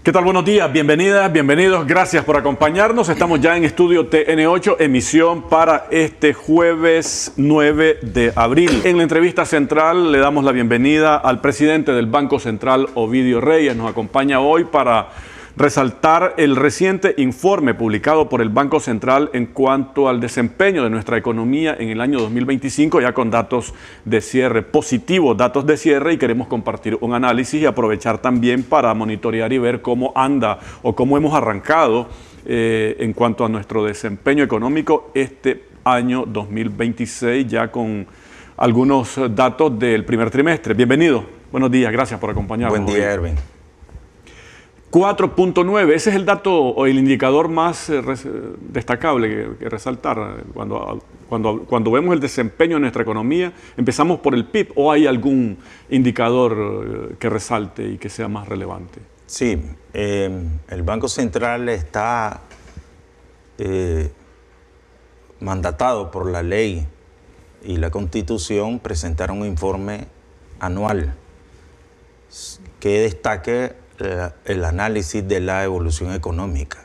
¿Qué tal? Buenos días, bienvenidas, bienvenidos, gracias por acompañarnos. Estamos ya en Estudio TN8, emisión para este jueves 9 de abril. En la entrevista central le damos la bienvenida al presidente del Banco Central, Ovidio Reyes. Nos acompaña hoy para resaltar el reciente informe publicado por el Banco Central en cuanto al desempeño de nuestra economía en el año 2025, ya con datos de cierre positivos, datos de cierre, y queremos compartir un análisis y aprovechar también para monitorear y ver cómo anda o cómo hemos arrancado en cuanto a nuestro desempeño económico este año 2026, ya con algunos datos del primer trimestre. Bienvenido, buenos días, gracias por acompañarnos. Buen día, Erwin. 4.9, ese es el dato o el indicador más destacable que resaltar cuando vemos el desempeño de nuestra economía. ¿Empezamos por el PIB o hay algún indicador que resalte y que sea más relevante? Sí, el Banco Central está mandatado por la ley y la Constitución presentar un informe anual que destaque el análisis de la evolución económica.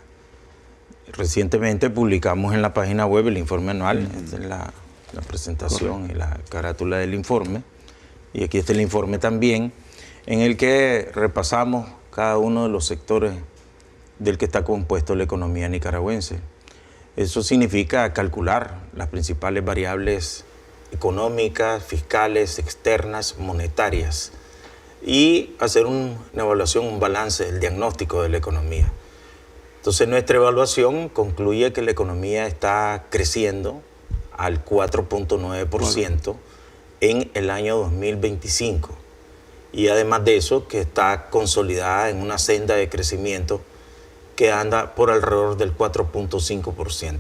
Recientemente publicamos en la página web el informe anual, esta es la presentación y la carátula del informe, y aquí está el informe también, en el que repasamos cada uno de los sectores del que está compuesto la economía nicaragüense. Eso significa calcular las principales variables económicas, fiscales, externas, monetarias, y hacer una evaluación, un balance del diagnóstico de la economía. Entonces nuestra evaluación concluye que la economía está creciendo al 4.9% en el año 2025, y además de eso que está consolidada en una senda de crecimiento que anda por alrededor del 4.5%.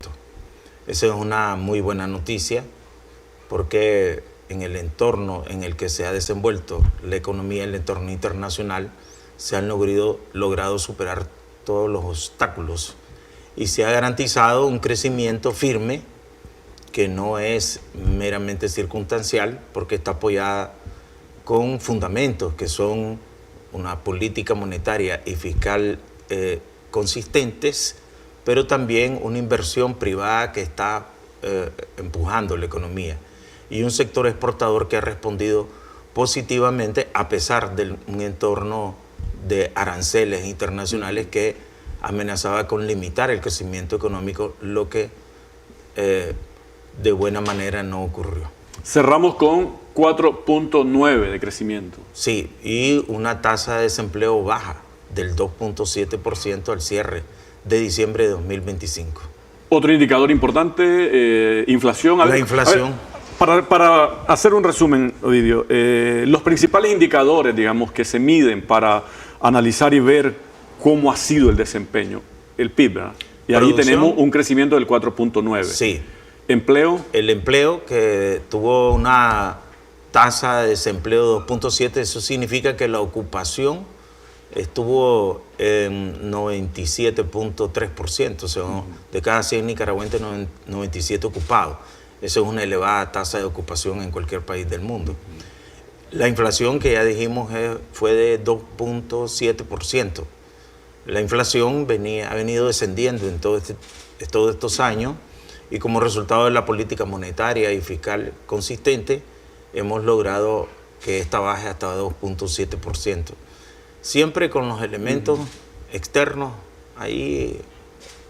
Esa es una muy buena noticia porque en el entorno en el que se ha desenvuelto la economía, el entorno internacional, se han logrado superar todos los obstáculos y se ha garantizado un crecimiento firme que no es meramente circunstancial, porque está apoyada con fundamentos que son una política monetaria y fiscal consistentes, pero también una inversión privada que está empujando la economía, y un sector exportador que ha respondido positivamente a pesar de un entorno de aranceles internacionales que amenazaba con limitar el crecimiento económico, lo que de buena manera no ocurrió. Cerramos con 4.9 de crecimiento. Sí, y una tasa de desempleo baja del 2.7% al cierre de diciembre de 2025. Otro indicador importante, inflación. La inflación. Para hacer un resumen, Ovidio, los principales indicadores, digamos, que se miden para analizar y ver cómo ha sido el desempeño, el PIB, ¿verdad? Y ahí tenemos un crecimiento del 4.9. Sí. Empleo. El empleo, que tuvo una tasa de desempleo de 2.7, eso significa que la ocupación estuvo en 97.3%, o sea, de cada 100 nicaragüenses, 97 ocupados. Eso es una elevada tasa de ocupación en cualquier país del mundo. La inflación, que ya dijimos, fue de 2.7%. La inflación ha venido descendiendo en todos estos años, y como resultado de la política monetaria y fiscal consistente, hemos logrado que esta baje hasta 2.7%. Siempre con los elementos externos ahí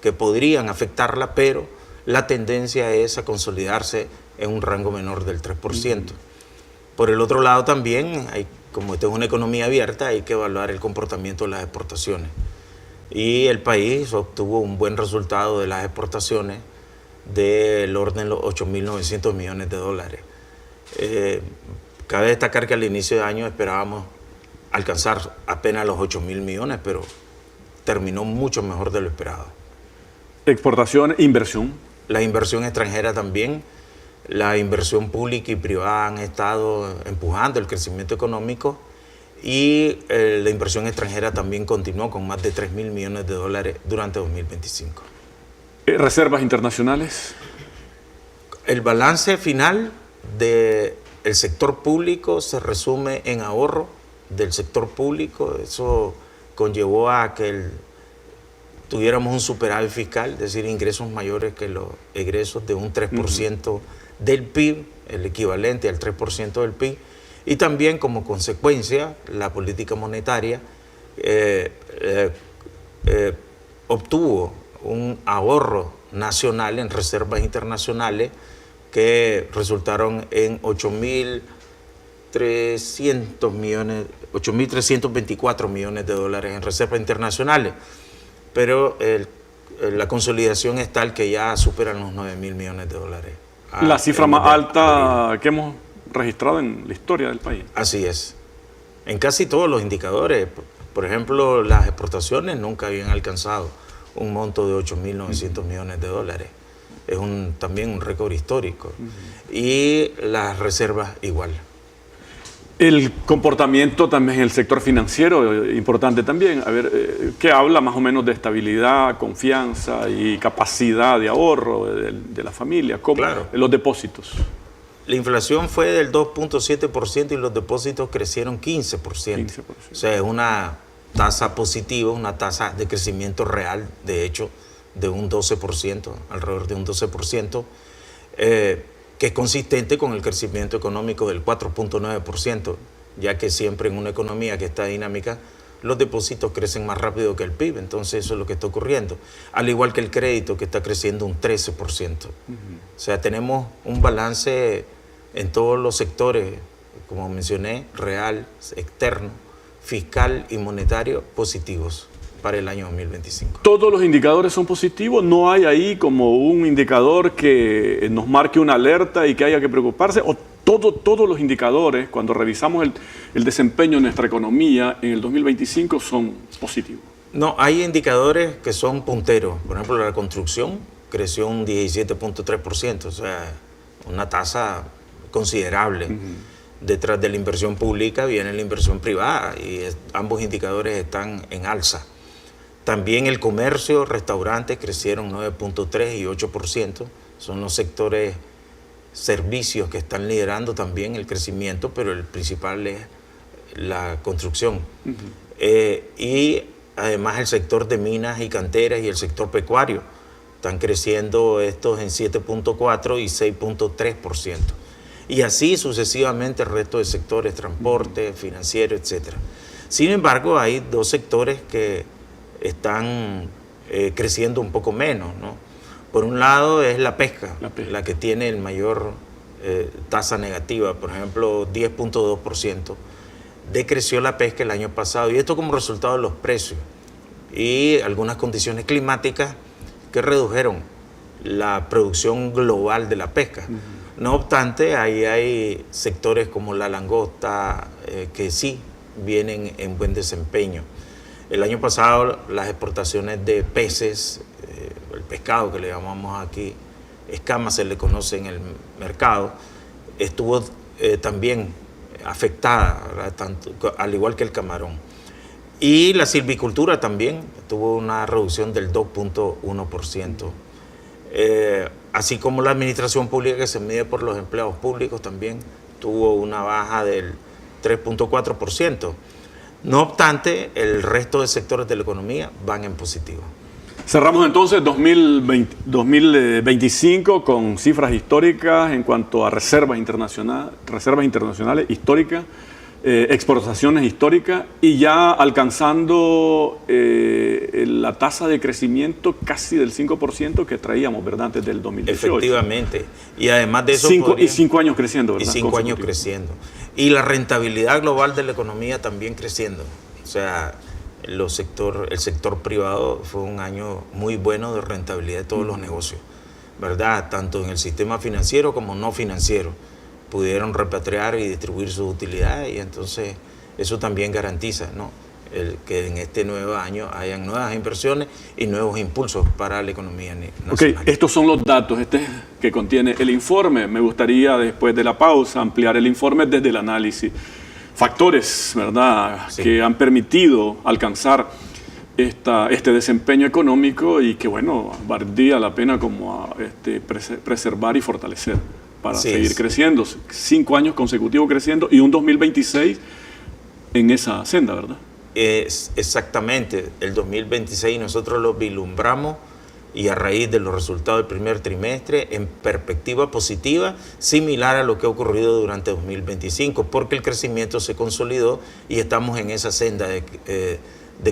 que podrían afectarla, pero la tendencia es a consolidarse en un rango menor del 3%. Por el otro lado también, como esta es una economía abierta, hay que evaluar el comportamiento de las exportaciones. Y el país obtuvo un buen resultado de las exportaciones del orden de los 8.900 millones de dólares. Cabe destacar que al inicio de año esperábamos alcanzar apenas los 8.000 millones, pero terminó mucho mejor de lo esperado. Exportación, inversión. La inversión extranjera también, la inversión pública y privada han estado empujando el crecimiento económico, y la inversión extranjera también continuó con más de 3.000 millones de dólares durante 2025. ¿Reservas internacionales? El balance final del sector público se resume en ahorro del sector público. Eso conllevó a que tuviéramos un superávit fiscal, es decir, ingresos mayores que los egresos de un 3% del PIB, el equivalente al 3% del PIB, y también como consecuencia la política monetaria obtuvo un ahorro nacional en reservas internacionales que resultaron en 8.324 millones de dólares en reservas internacionales, pero la consolidación es tal que ya superan los 9.000 millones de dólares. La cifra más alta que hemos registrado en la historia del país. Así es. En casi todos los indicadores, por ejemplo, las exportaciones nunca habían alcanzado un monto de 8.900 millones de dólares. Es también un récord histórico. Y las reservas igual. El comportamiento también en el sector financiero, importante también. A ver, ¿qué habla más o menos de estabilidad, confianza y capacidad de ahorro de la familia? ¿Cómo? Claro. Los depósitos. La inflación fue del 2.7% y los depósitos crecieron 15%. O sea, es una tasa positiva, una tasa de crecimiento real, de hecho, de un 12%, alrededor de un 12%, que es consistente con el crecimiento económico del 4.9%, ya que siempre en una economía que está dinámica, los depósitos crecen más rápido que el PIB, entonces eso es lo que está ocurriendo. Al igual que el crédito, que está creciendo un 13%. O sea, tenemos un balance en todos los sectores, como mencioné, real, externo, fiscal y monetario, positivos para el año 2025. ¿Todos los indicadores son positivos? ¿No hay ahí como un indicador que nos marque una alerta y que haya que preocuparse? ¿O todos los indicadores, cuando revisamos el desempeño de nuestra economía en el 2025, son positivos? No, hay indicadores que son punteros. Por ejemplo, la construcción creció un 17.3%, o sea, una tasa considerable. Detrás de la inversión pública viene la inversión privada y ambos indicadores están en alza. También el comercio, restaurantes crecieron 9.3 y 8%. Son los sectores servicios que están liderando también el crecimiento, pero el principal es la construcción. Y además el sector de minas y canteras y el sector pecuario están creciendo estos en 7.4 y 6.3%. Y así sucesivamente el resto de sectores, transporte, financiero, etc. Sin embargo, hay dos sectores que están creciendo un poco menos, ¿no? Por un lado es la pesca, la que tiene el mayor tasa negativa, por ejemplo, 10.2%. Decreció la pesca el año pasado, y esto como resultado de los precios y algunas condiciones climáticas que redujeron la producción global de la pesca. No obstante, ahí hay sectores como la langosta que sí vienen en buen desempeño. El año pasado las exportaciones de peces, el pescado que le llamamos aquí, escamas se le conoce en el mercado, estuvo también afectada, ¿verdad? Tanto, al igual que el camarón. Y la silvicultura también tuvo una reducción del 2.1%. Así como la administración pública, que se mide por los empleados públicos, también tuvo una baja del 3.4%. No obstante, el resto de sectores de la economía van en positivo. Cerramos entonces 2025 con cifras históricas en cuanto a reservas internacionales históricas, exportaciones históricas y ya alcanzando la tasa de crecimiento casi del 5% que traíamos, ¿verdad?, antes del 2018. Efectivamente. Y además de eso... 5 años creciendo, ¿verdad? Y 5 años creciendo. Y la rentabilidad global de la economía también creciendo. O sea, el sector privado fue un año muy bueno de rentabilidad de todos los negocios, ¿verdad? Tanto en el sistema financiero como no financiero. Pudieron repatriar y distribuir sus utilidades, y entonces eso también garantiza, ¿no?, que en este nuevo año hayan nuevas inversiones y nuevos impulsos para la economía nacional. Ok, estos son los datos que contiene el informe. Me gustaría, después de la pausa, ampliar el informe desde el análisis. Factores, ¿verdad?, sí, que han permitido alcanzar este desempeño económico y que, bueno, valdría la pena como preservar y fortalecer para seguir creciendo. 5 años consecutivos creciendo y un 2026 en esa senda, ¿verdad? Es exactamente, el 2026 nosotros lo vislumbramos y a raíz de los resultados del primer trimestre en perspectiva positiva, similar a lo que ha ocurrido durante 2025, porque el crecimiento se consolidó y estamos en esa senda de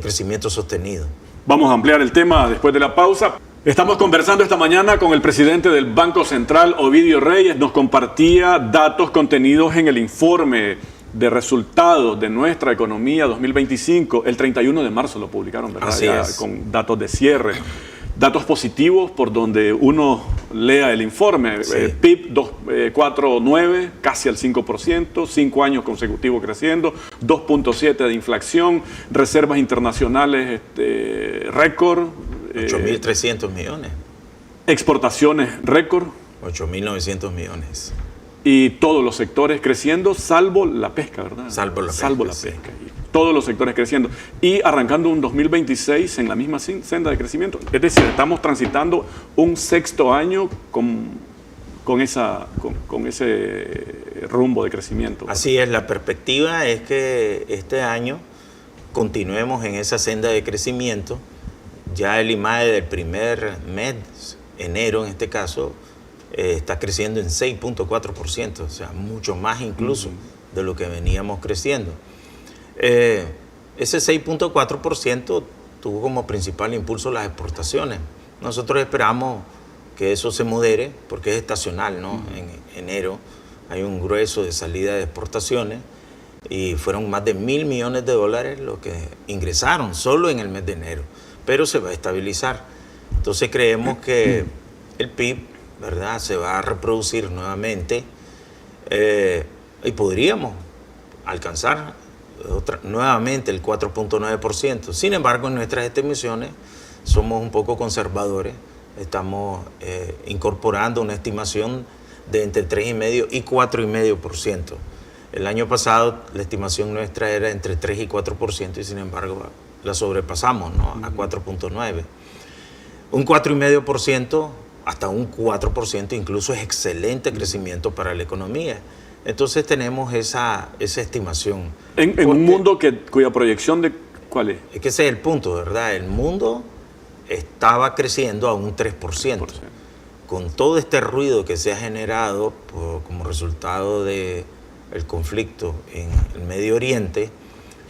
crecimiento sostenido. Vamos a ampliar el tema después de la pausa. Estamos conversando esta mañana con el presidente del Banco Central, Ovidio Reyes. Nos compartía datos contenidos en el informe de resultados de nuestra economía 2025. El 31 de marzo lo publicaron, ¿verdad? Así es. Con datos de cierre. Datos positivos por donde uno lea el informe. Sí. PIB 4,9, casi al 5%, 5 años consecutivos creciendo, 2,7 de inflación, reservas internacionales récord. 8.300 millones. Exportaciones récord. 8.900 millones. Y todos los sectores creciendo, salvo la pesca, ¿verdad? Salvo la pesca. Y todos los sectores creciendo. Y arrancando un 2026 en la misma senda de crecimiento. Es decir, estamos transitando un sexto año con ese rumbo de crecimiento. Así es, la perspectiva es que este año continuemos en esa senda de crecimiento. Ya el IMAE del primer mes, enero en este caso, está creciendo en 6.4%, o sea, mucho más incluso de lo que veníamos creciendo. Ese 6.4% tuvo como principal impulso las exportaciones. Nosotros esperamos que eso se modere porque es estacional, ¿no? En enero hay un grueso de salida de exportaciones y fueron más de $1.000 millones los que ingresaron solo en el mes de enero, pero se va a estabilizar. Entonces creemos que el PIB, ¿verdad?, se va a reproducir nuevamente y podríamos alcanzar nuevamente el 4.9%. Sin embargo, en nuestras estimaciones somos un poco conservadores. Estamos incorporando una estimación de entre 3,5% y 4,5%. El año pasado la estimación nuestra era entre 3 y 4% y sin embargo la sobrepasamos, ¿no?, a 4.9%. Un 4,5%, hasta un 4% incluso es excelente crecimiento para la economía. Entonces tenemos esa estimación. En un mundo cuya proyección de ¿cuál es? Es que ese es el punto, ¿verdad? El mundo estaba creciendo a un 3%. Con todo este ruido que se ha generado como resultado del conflicto en el Medio Oriente,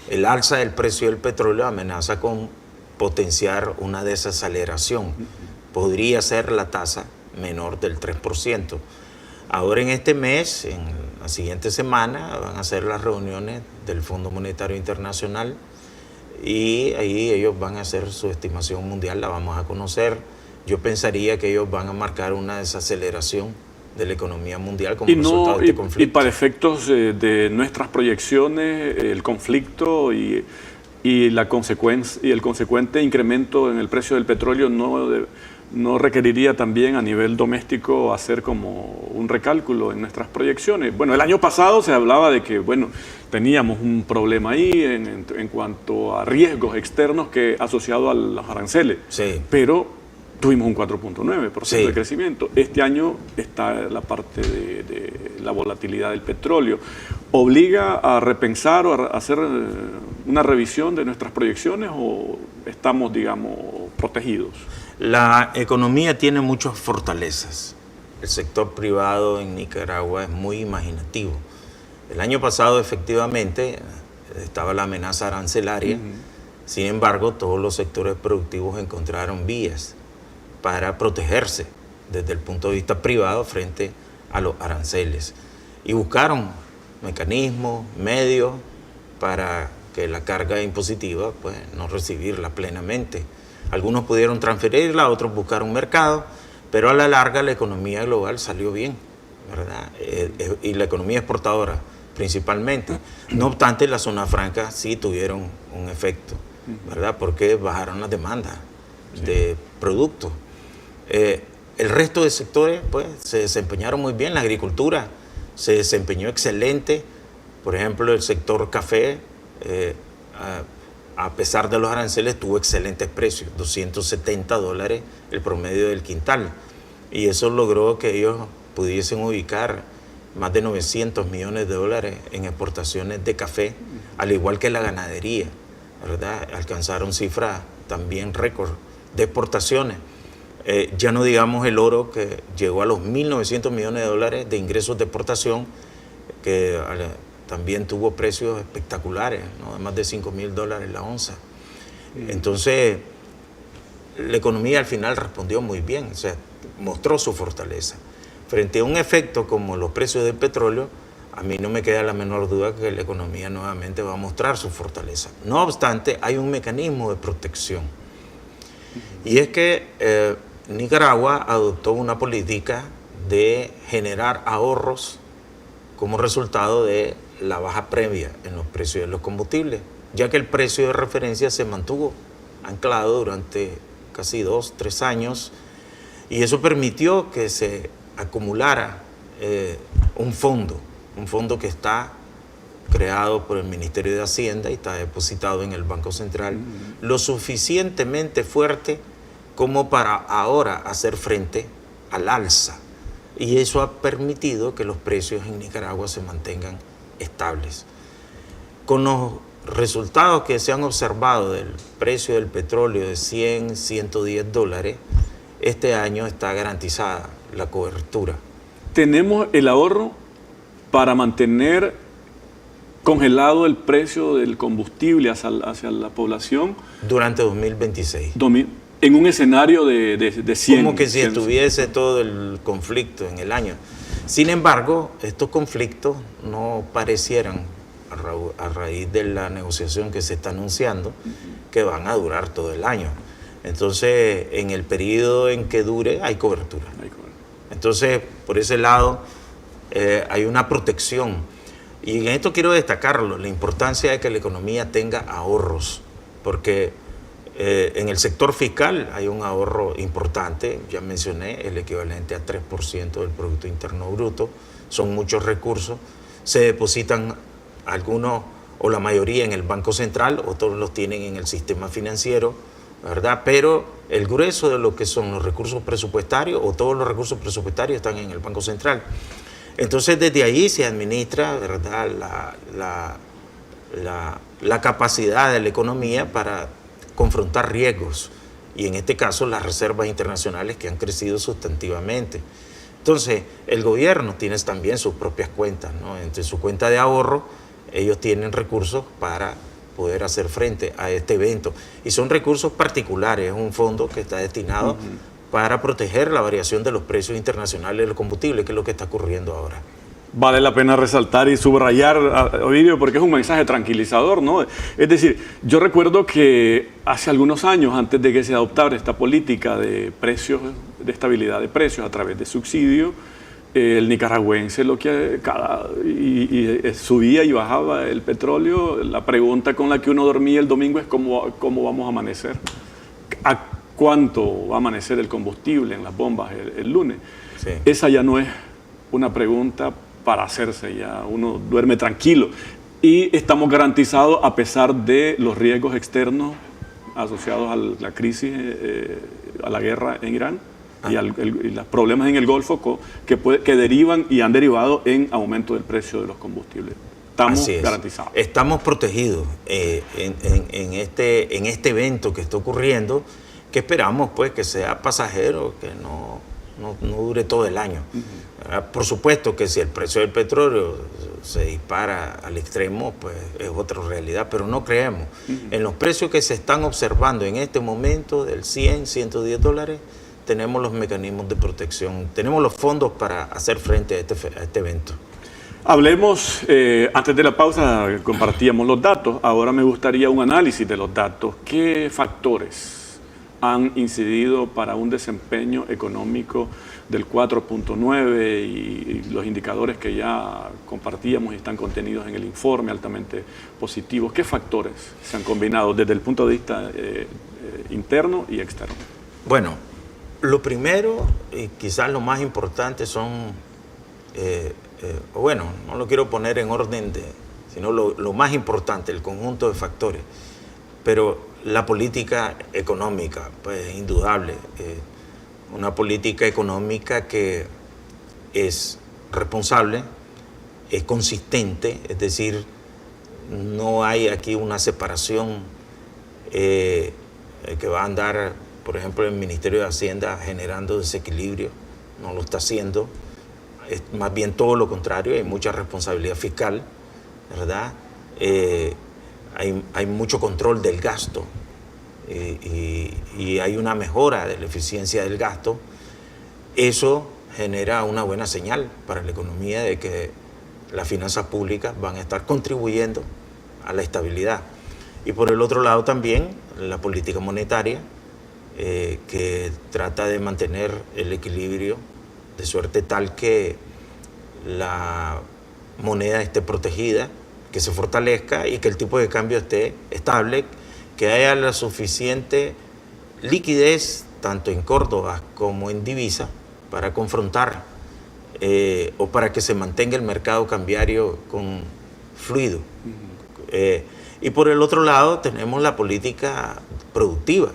el alza del precio del petróleo amenaza con potenciar una desaceleración. Podría ser la tasa menor del 3%. Ahora en este mes, en la siguiente semana, van a ser las reuniones del Fondo Monetario Internacional y ahí ellos van a hacer su estimación mundial, la vamos a conocer. Yo pensaría que ellos van a marcar una desaceleración de la economía mundial como resultado de este conflicto. Y para efectos de nuestras proyecciones, el conflicto y el consecuente incremento en el precio del petróleo no requeriría también a nivel doméstico hacer como un recálculo en nuestras proyecciones. Bueno, el año pasado se hablaba de que, bueno, teníamos un problema ahí en cuanto a riesgos externos asociados a los aranceles, sí, pero tuvimos un 4.9% sí, de crecimiento. Este año está la parte de la volatilidad del petróleo. ¿Obliga a repensar o a hacer una revisión de nuestras proyecciones o estamos, digamos, protegidos? La economía tiene muchas fortalezas. El sector privado en Nicaragua es muy imaginativo. El año pasado, efectivamente, estaba la amenaza arancelaria. Sin embargo, todos los sectores productivos encontraron vías para protegerse desde el punto de vista privado frente a los aranceles. Y buscaron mecanismos, medios para que la carga impositiva, pues, no recibirla plenamente. Algunos pudieron transferirla, otros buscaron mercado, pero a la larga la economía global salió bien, ¿verdad? Y la economía exportadora principalmente. No obstante, la zona franca sí tuvieron un efecto, ¿verdad? Porque bajaron las demandas de productos. El resto de sectores, pues, se desempeñaron muy bien. La agricultura se desempeñó excelente. Por ejemplo, el sector café, a pesar de los aranceles, tuvo excelentes precios, $270 el promedio del quintal. Y eso logró que ellos pudiesen ubicar más de $900 millones en exportaciones de café, al igual que la ganadería. ¿verdad? Alcanzaron cifras también récord de exportaciones. Ya no digamos el oro, que llegó a los 1.900 millones de dólares de ingresos de exportación, que también tuvo precios espectaculares, ¿no? De más de $5.000 la onza. Entonces, la economía al final respondió muy bien, o sea, mostró su fortaleza. Frente a un efecto como los precios del petróleo, a mí no me queda la menor duda que la economía nuevamente va a mostrar su fortaleza. No obstante, hay un mecanismo de protección. Y es que Nicaragua adoptó una política de generar ahorros como resultado de la baja previa en los precios de los combustibles, ya que el precio de referencia se mantuvo anclado durante casi 2-3 años, y eso permitió que se acumulara un fondo que está creado por el Ministerio de Hacienda y está depositado en el Banco Central, lo suficientemente fuerte como para ahora hacer frente al alza. Y eso ha permitido que los precios en Nicaragua se mantengan estables. Con los resultados que se han observado del precio del petróleo de 100, 110 dólares, este año está garantizada la cobertura. ¿Tenemos el ahorro para mantener congelado el precio del combustible hacia la población? Durante 2026. En un escenario de 100. Como que si 100. estuviese todo el conflicto en el año. Sin embargo, estos conflictos no parecieran, a raíz de la negociación que se está anunciando, que van a durar todo el año. Entonces, en el periodo en que dure, hay cobertura. Entonces, por ese lado, hay una protección. Y en esto quiero destacarlo, la importancia de que la economía tenga ahorros, porque en el sector fiscal hay un ahorro importante, ya mencioné, el equivalente a 3% del Producto Interno Bruto, son muchos recursos, se depositan algunos o la mayoría en el Banco Central, otros los tienen en el sistema financiero, ¿verdad? Pero el grueso de lo que son los recursos presupuestarios, o todos los recursos presupuestarios, están en el Banco Central. Entonces, desde ahí se administra, ¿verdad?, la capacidad de la economía para confrontar riesgos, y en este caso las reservas internacionales, que han crecido sustantivamente. Entonces, el gobierno tiene también sus propias cuentas, ¿no? Entre su cuenta de ahorro, ellos tienen recursos para poder hacer frente a este evento. Y son recursos particulares, es un fondo que está destinado para proteger la variación de los precios internacionales de los combustibles, que es lo que está ocurriendo ahora. Vale la pena resaltar y subrayar, Ovidio, porque es un mensaje tranquilizador, ¿no? Es decir, yo recuerdo que hace algunos años, antes de que se adoptara esta política de precios, de estabilidad de precios a través de subsidio, el nicaragüense subía y bajaba el petróleo. La pregunta con la que uno dormía el domingo es cómo vamos a amanecer, a cuánto va a amanecer el combustible en las bombas el lunes. Sí. Esa ya no es una pregunta para hacerse, ya uno duerme tranquilo, y estamos garantizados a pesar de los riesgos externos asociados a la crisis, a la guerra en Irán y los problemas en el Golfo que derivan y han derivado en aumento del precio de los combustibles. Estamos garantizados. Estamos protegidos en este evento que está ocurriendo, que esperamos pues que sea pasajero, que no dure todo el año. Por supuesto que si el precio del petróleo se dispara al extremo, pues es otra realidad, pero no creemos. En los precios que se están observando en este momento, del 100, 110 dólares, tenemos los mecanismos de protección, tenemos los fondos para hacer frente a este evento. Hablemos, antes de la pausa compartíamos los datos, ahora me gustaría un análisis de los datos. ¿Qué factores han incidido para un desempeño económico del 4.9 y los indicadores que ya compartíamos y están contenidos en el informe altamente positivos? ¿Qué factores se han combinado desde el punto de vista interno y externo? Bueno, lo primero y quizás lo más importante son, no lo quiero poner en orden sino lo más importante, el conjunto de factores, pero la política económica, pues es indudable. Una política económica que es responsable, es consistente, es decir, no hay aquí una separación que va a andar, por ejemplo, el Ministerio de Hacienda generando desequilibrio, no lo está haciendo, es más bien todo lo contrario, hay mucha responsabilidad fiscal, ¿verdad? Hay mucho control del gasto y hay una mejora de la eficiencia del gasto. Eso genera una buena señal para la economía de que las finanzas públicas van a estar contribuyendo a la estabilidad. Y por el otro lado también la política monetaria, que trata de mantener el equilibrio de suerte tal que la moneda esté protegida, que se fortalezca y que el tipo de cambio esté estable, que haya la suficiente liquidez tanto en Córdoba como en divisa para confrontar o para que se mantenga el mercado cambiario con fluido. Y por el otro lado tenemos la política productiva.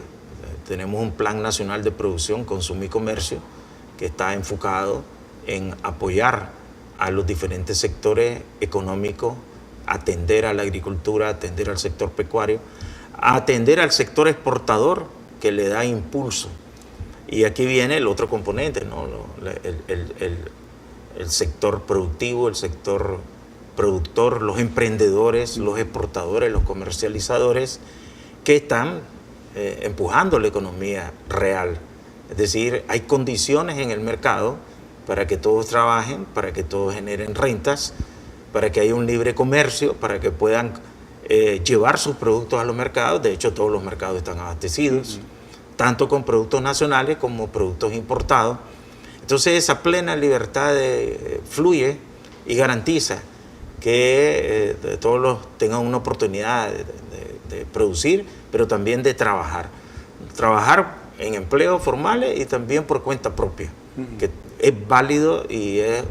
Tenemos un Plan Nacional de Producción, Consumo y Comercio que está enfocado en apoyar a los diferentes sectores económicos, atender a la agricultura, atender al sector pecuario, atender al sector exportador que le da impulso. Y aquí viene el otro componente, ¿no? El sector productivo, el sector productor, los emprendedores, los exportadores, los comercializadores que están empujando la economía real. Es decir, hay condiciones en el mercado para que todos trabajen, para que todos generen rentas, para que haya un libre comercio, para que puedan llevar sus productos a los mercados. De hecho, todos los mercados están abastecidos, tanto con productos nacionales como productos importados. Entonces, esa plena libertad fluye y garantiza que todos tengan una oportunidad de producir, pero también de trabajar. Trabajar en empleos formales y también por cuenta propia, que es válido y es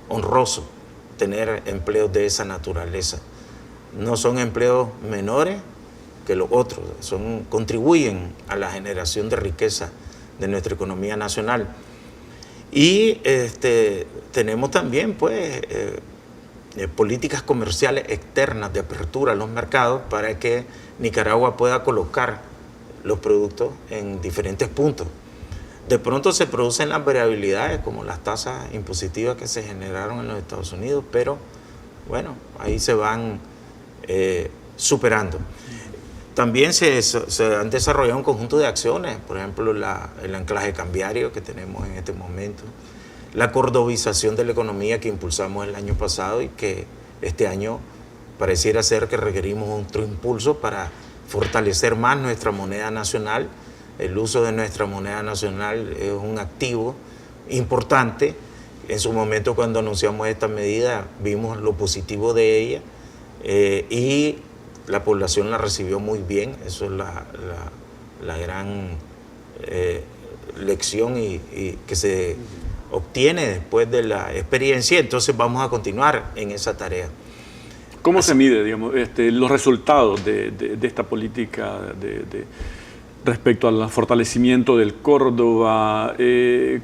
honroso tener empleos de esa naturaleza. No son empleos menores que los otros, contribuyen a la generación de riqueza de nuestra economía nacional. Y tenemos también pues políticas comerciales externas de apertura a los mercados para que Nicaragua pueda colocar los productos en diferentes puntos. De pronto se producen las variabilidades como las tasas impositivas que se generaron en los Estados Unidos, pero bueno, ahí se van superando. También se han desarrollado un conjunto de acciones, por ejemplo el anclaje cambiario que tenemos en este momento, la cordobización de la economía que impulsamos el año pasado y que este año pareciera ser que requerimos otro impulso para fortalecer más nuestra moneda nacional. El uso de nuestra moneda nacional es un activo importante. En su momento, cuando anunciamos esta medida, vimos lo positivo de ella y la población la recibió muy bien. Eso es la gran lección y que se obtiene después de la experiencia. Entonces vamos a continuar en esa tarea. ¿Cómo se mide, digamos, los resultados de esta política respecto al fortalecimiento del Córdoba?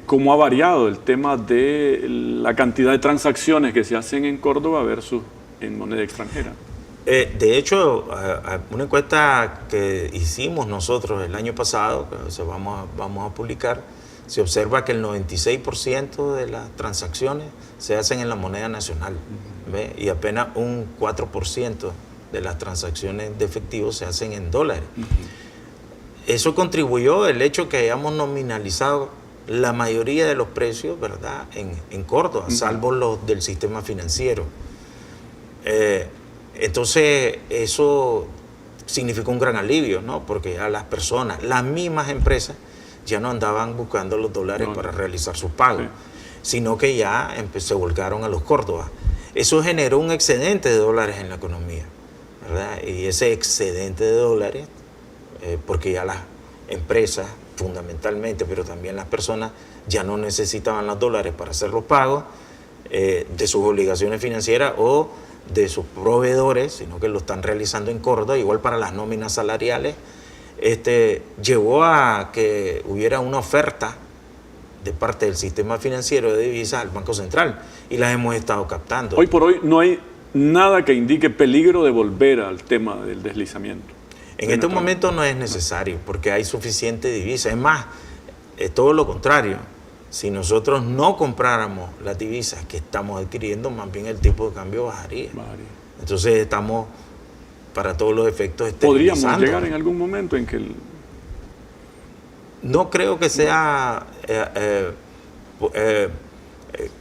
¿Cómo ha variado el tema de la cantidad de transacciones que se hacen en Córdoba versus en moneda extranjera? De hecho, una encuesta que hicimos nosotros el año pasado, que vamos a publicar, se observa que el 96% de las transacciones se hacen en la moneda nacional, ¿ve? Y apenas un 4% de las transacciones de efectivo se hacen en dólares. Eso contribuyó el hecho que hayamos nominalizado la mayoría de los precios, ¿verdad?, en Córdoba, salvo los del sistema financiero. Entonces, eso significó un gran alivio, ¿no? Porque ya las personas, las mismas empresas, ya no andaban buscando los dólares para realizar sus pagos, sino que ya se volcaron a los Córdobas. Eso generó un excedente de dólares en la economía, ¿verdad? Y ese excedente de dólares, porque ya las empresas fundamentalmente, pero también las personas ya no necesitaban los dólares para hacer los pagos de sus obligaciones financieras o de sus proveedores, sino que lo están realizando en Córdoba, igual para las nóminas salariales. Llevó a que hubiera una oferta de parte del sistema financiero de divisas al Banco Central y las hemos estado captando. Hoy por hoy no hay nada que indique peligro de volver al tema del deslizamiento. En este momento no es necesario porque hay suficiente divisa. Es más, es todo lo contrario. Si nosotros no compráramos las divisas que estamos adquiriendo, más bien el tipo de cambio bajaría. Entonces estamos, para todos los efectos, ¿Podríamos llegar en algún momento en que No creo que sea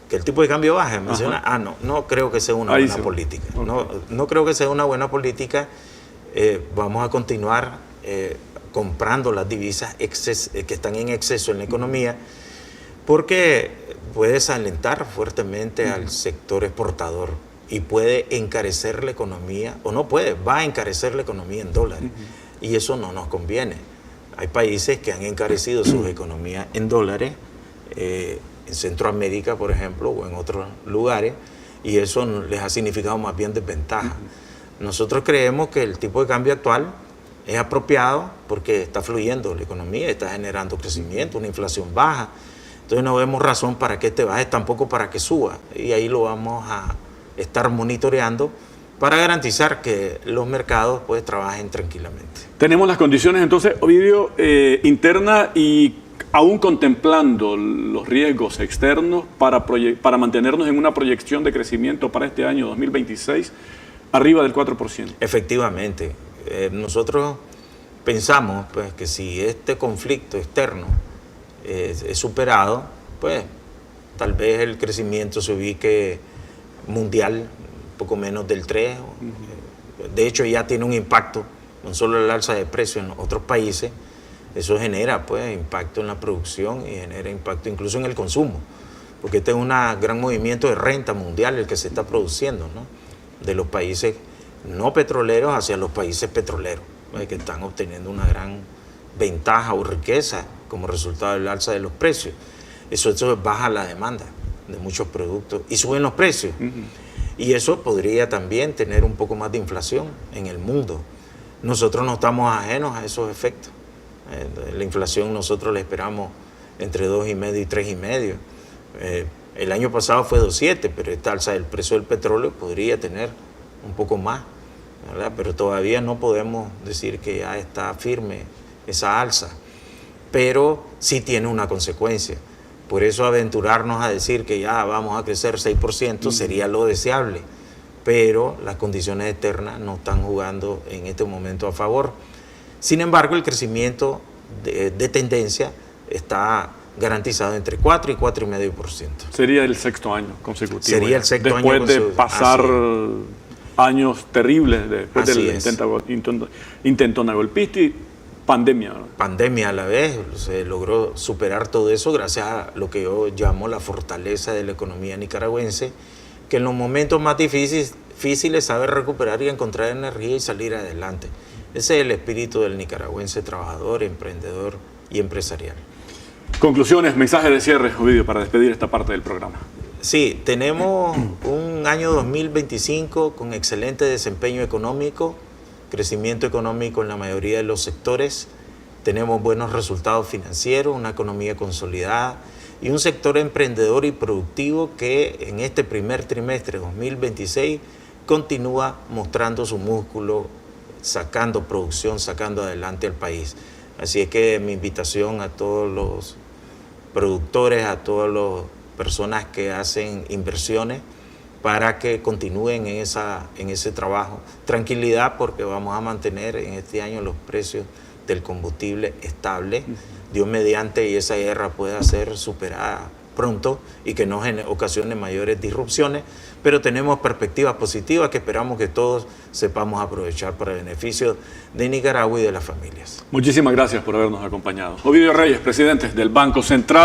que el tipo de cambio baje. No creo que sea una buena política. Okay. No creo que sea una buena política. Vamos a continuar comprando las divisas que están en exceso en la economía, porque puede desalentar fuertemente al sector exportador y puede encarecer la economía, o no puede, va a encarecer la economía en dólares. Y eso no nos conviene. Hay países que han encarecido sus economías en dólares, en Centroamérica, por ejemplo, o en otros lugares, y eso les ha significado más bien desventaja. Nosotros creemos que el tipo de cambio actual es apropiado porque está fluyendo la economía, está generando crecimiento, una inflación baja. Entonces no vemos razón para que este baje, tampoco para que suba. Y ahí lo vamos a estar monitoreando para garantizar que los mercados pues trabajen tranquilamente. Tenemos las condiciones entonces, Ovidio, interna y aún contemplando los riesgos externos para mantenernos en una proyección de crecimiento para este año 2026 arriba del 4%. Efectivamente. Nosotros pensamos pues, que si este conflicto externo es superado, pues tal vez el crecimiento se ubique mundial poco menos del 3. De hecho ya tiene un impacto, no solo el alza de precios en otros países, eso genera pues impacto en la producción y genera impacto incluso en el consumo, porque este es un gran movimiento de renta mundial el que se está produciendo, ¿no? De los países no petroleros hacia los países petroleros, pues, que están obteniendo una gran ventaja o riqueza como resultado del alza de los precios. Eso baja la demanda de muchos productos y suben los precios. Y eso podría también tener un poco más de inflación en el mundo. Nosotros no estamos ajenos a esos efectos. La inflación nosotros la esperamos entre 2,5 y 3,5. El año pasado fue 2,7, pero esta alza del precio del petróleo podría tener un poco más, ¿verdad? Pero todavía no podemos decir que ya está firme esa alza. Pero sí tiene una consecuencia. Por eso aventurarnos a decir que ya vamos a crecer 6% sería lo deseable, pero las condiciones externas no están jugando en este momento a favor. Sin embargo, el crecimiento de tendencia está garantizado entre 4 y 4,5%. Sería el sexto año consecutivo. Sería el sexto año consecutivo. Después de pasar años terribles, después del intentona golpista, pandemia. Pandemia a la vez, se logró superar todo eso gracias a lo que yo llamo la fortaleza de la economía nicaragüense, que en los momentos más difíciles sabe recuperar y encontrar energía y salir adelante. Ese es el espíritu del nicaragüense trabajador, emprendedor y empresarial. Conclusiones, mensajes de cierre, Ovidio, para despedir esta parte del programa. Sí, tenemos un año 2025 con excelente desempeño económico, crecimiento económico en la mayoría de los sectores, tenemos buenos resultados financieros, una economía consolidada y un sector emprendedor y productivo que en este primer trimestre de 2026 continúa mostrando su músculo, sacando producción, sacando adelante al país. Así es que mi invitación a todos los productores, a todas las personas que hacen inversiones, para que continúen en ese trabajo. Tranquilidad, porque vamos a mantener en este año los precios del combustible estables. Dios mediante, y esa guerra pueda ser superada pronto y que no ocasione mayores disrupciones, pero tenemos perspectivas positivas que esperamos que todos sepamos aprovechar para el beneficio de Nicaragua y de las familias. Muchísimas gracias por habernos acompañado. Ovidio Reyes, presidente del Banco Central.